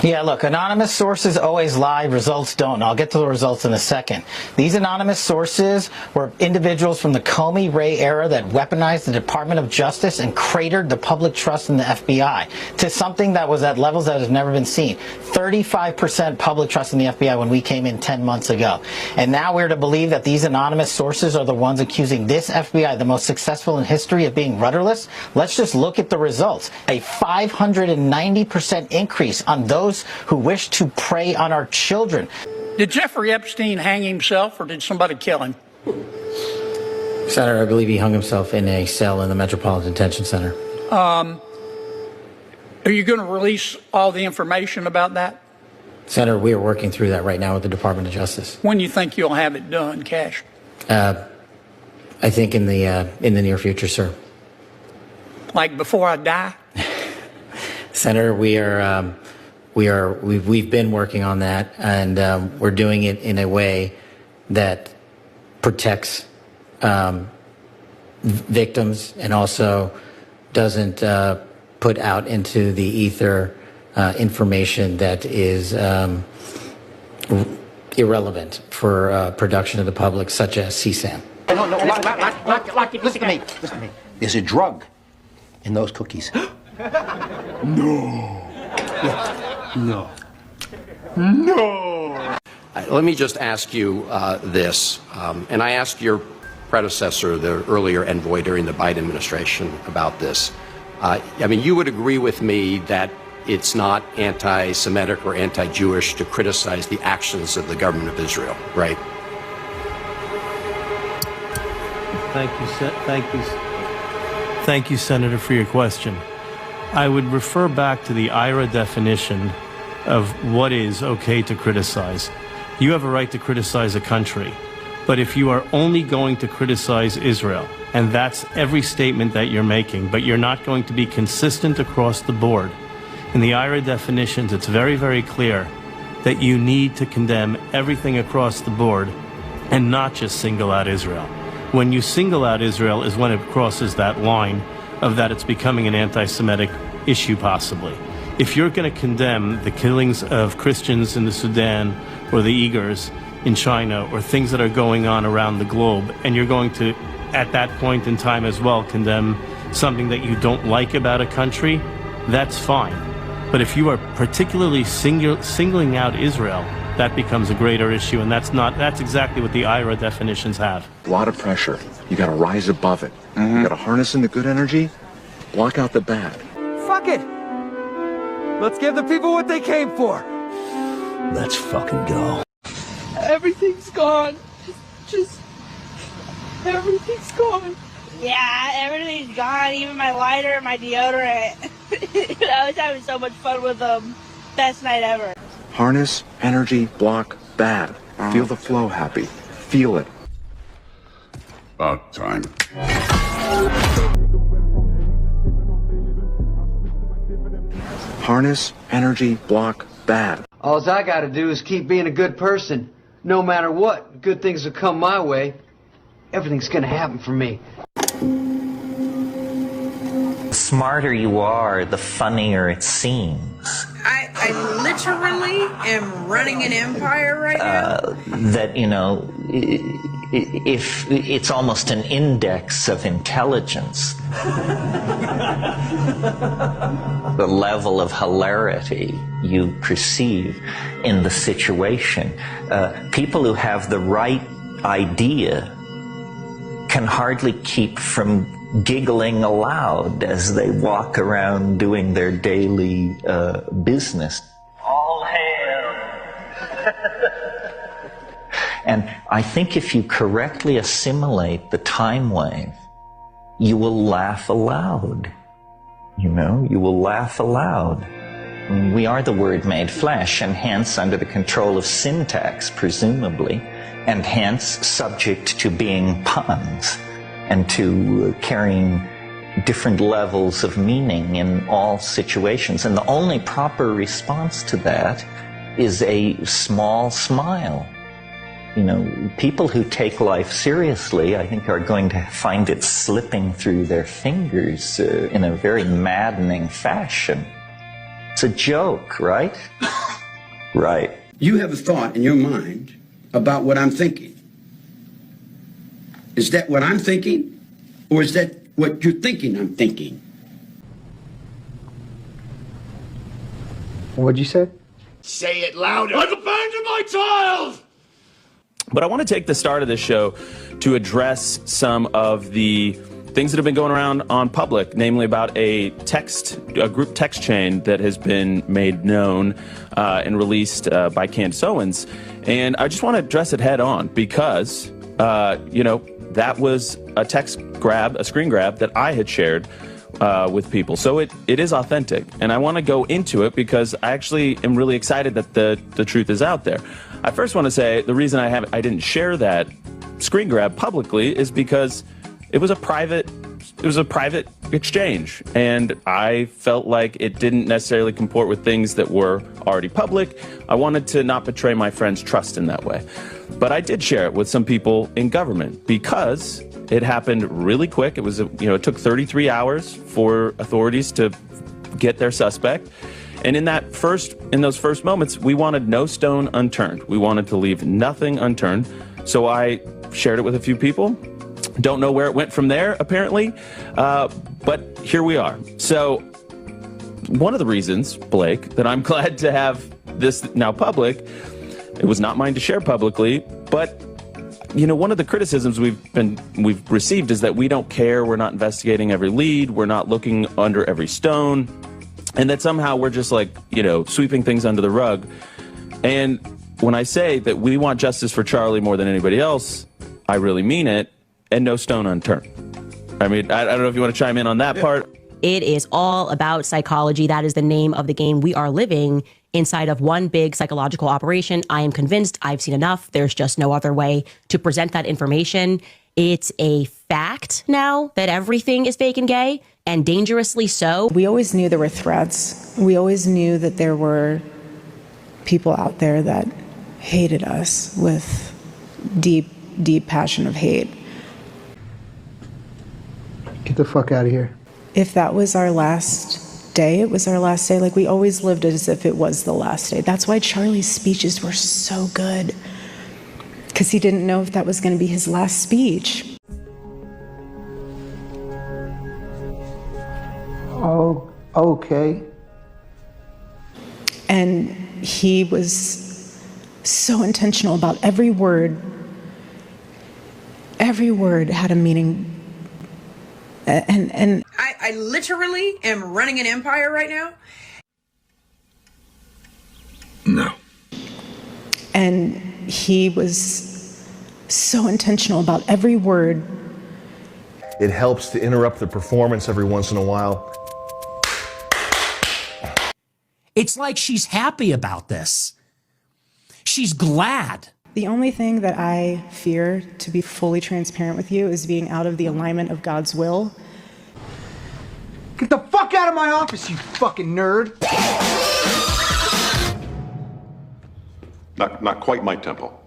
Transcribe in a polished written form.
Yeah, look, anonymous sources always lie, results don't. I'll get to the results in a second. These anonymous sources were individuals from the Comey Ray era that weaponized the Department of Justice and cratered the public trust in the FBI to something that was at levels that has never been seen. 35% public trust in the FBI when we came in 10 months ago. And now we're to believe that these anonymous sources are the ones accusing this FBI, the most successful in history, of being rudderless? Let's just look at the results. A 590% increase on those who wish to prey on our children. Did Jeffrey Epstein hang himself, or did somebody kill him? Senator, I believe he hung himself in a cell in the Metropolitan Detention Center. Are you going to release all the information about that? Senator, we are working through that right now with the Department of Justice. When do you think you'll have it done, Cash? I think in the near future, sir. Like before I die? Senator, we've been working on that, and we're doing it in a way that protects victims and also doesn't put out into the ether information that is irrelevant for production of the public, such as CSAM. No, listen to me. Listen to me. There's a drug in those cookies. No. No. No. Let me just ask you this, and I asked your predecessor, the earlier envoy during the Biden administration, about this. I mean, you would agree with me that it's not anti-Semitic or anti-Jewish to criticize the actions of the government of Israel, right? Thank you, Senator, for your question. I would refer back to the IRA definition of what is okay to criticize. You have a right to criticize a country, but if you are only going to criticize Israel, and that's every statement that you're making, but you're not going to be consistent across the board, in the IRA definitions, it's very, very clear that you need to condemn everything across the board and not just single out Israel. When you single out Israel is when it crosses that line of that it's becoming an anti-Semitic issue, possibly. If you're going to condemn the killings of Christians in the Sudan or the Uyghurs in China or things that are going on around the globe, and you're going to, at that point in time as well, condemn something that you don't like about a country, that's fine. But if you are particularly singling out Israel, that becomes a greater issue, and that's exactly what the IRA definitions have. A lot of pressure. You gotta rise above it. You gotta harness in the good energy, block out the bad. Fuck it! Let's give the people what they came for! Let's fucking go. Everything's gone. Just everything's gone. Yeah, everything's gone, even my lighter and my deodorant. I was having so much fun with them. Best night ever. Harness, energy, block, bad. Feel the flow, happy. Feel it. About time. Harness, energy, block, bad. All I gotta do is keep being a good person. No matter what, good things will come my way. Everything's gonna happen for me. The smarter you are, the funnier it seems. I literally am running an empire right now. That, you know, if it's almost an index of intelligence. The level of hilarity you perceive in the situation. People who have the right idea can hardly keep from giggling aloud as they walk around doing their daily business. All hail! And I think if you correctly assimilate the time wave, you will laugh aloud. You know, you will laugh aloud. I mean, we are the Word made flesh, and hence under the control of syntax, presumably, and hence subject to being puns and to carrying different levels of meaning in all situations. And the only proper response to that is a small smile. You know, people who take life seriously, I think, are going to find it slipping through their fingers in a very maddening fashion. It's a joke, right? Right. You have a thought in your mind about what I'm thinking. Is that what I'm thinking? Or is that what you're thinking I'm thinking? What'd you say? Say it louder. I've abandoned my child! But I want to take the start of this show to address some of the things that have been going around on public, namely about a group text chain that has been made known and released by Candace Owens. And I just want to address it head on because, that was a screen grab that I had shared with people. So it is authentic. And I want to go into it because I actually am really excited that the truth is out there. I first want to say the reason I didn't share that screen grab publicly is because it was a private exchange, and I felt like it didn't necessarily comport with things that were already public. I wanted to not betray my friends' trust in that way. But I did share it with some people in government because it happened really quick. It was, it took 33 hours for authorities to get their suspect. And in those first moments, we wanted no stone unturned. We wanted to leave nothing unturned. So I shared it with a few people. Don't know where it went from there, apparently. But here we are. So one of the reasons, Blake, that I'm glad to have this now public, it was not mine to share publicly, but one of the criticisms we've received is that we don't care, we're not investigating every lead, we're not looking under every stone, and that somehow we're just sweeping things under the rug. And when I say that we want justice for Charlie more than anybody else, I really mean it, and no stone unturned. I mean, I don't know if you want to chime in on that part. It is all about psychology. That is the name of the game. We are living inside of one big psychological operation. I am convinced. I've seen enough. There's just no other way to present that information. It's a fact now that everything is fake and gay, and dangerously so. We always knew there were threats. We always knew that there were people out there that hated us with deep, deep passion of hate. Get the fuck out of here. If that was our last day, it was our last day. We always lived as if it was the last day. That's why Charlie's speeches were so good. Because he didn't know if that was going to be his last speech. Oh, okay. And he was so intentional about every word. Every word had a meaning. And I literally am running an empire right now. No. And he was so intentional about every word. It helps to interrupt the performance every once in a while. It's like she's happy about this. She's glad. The only thing that I fear, to be fully transparent with you, is being out of the alignment of God's will. Get the fuck out of my office, you fucking nerd! Not quite my tempo.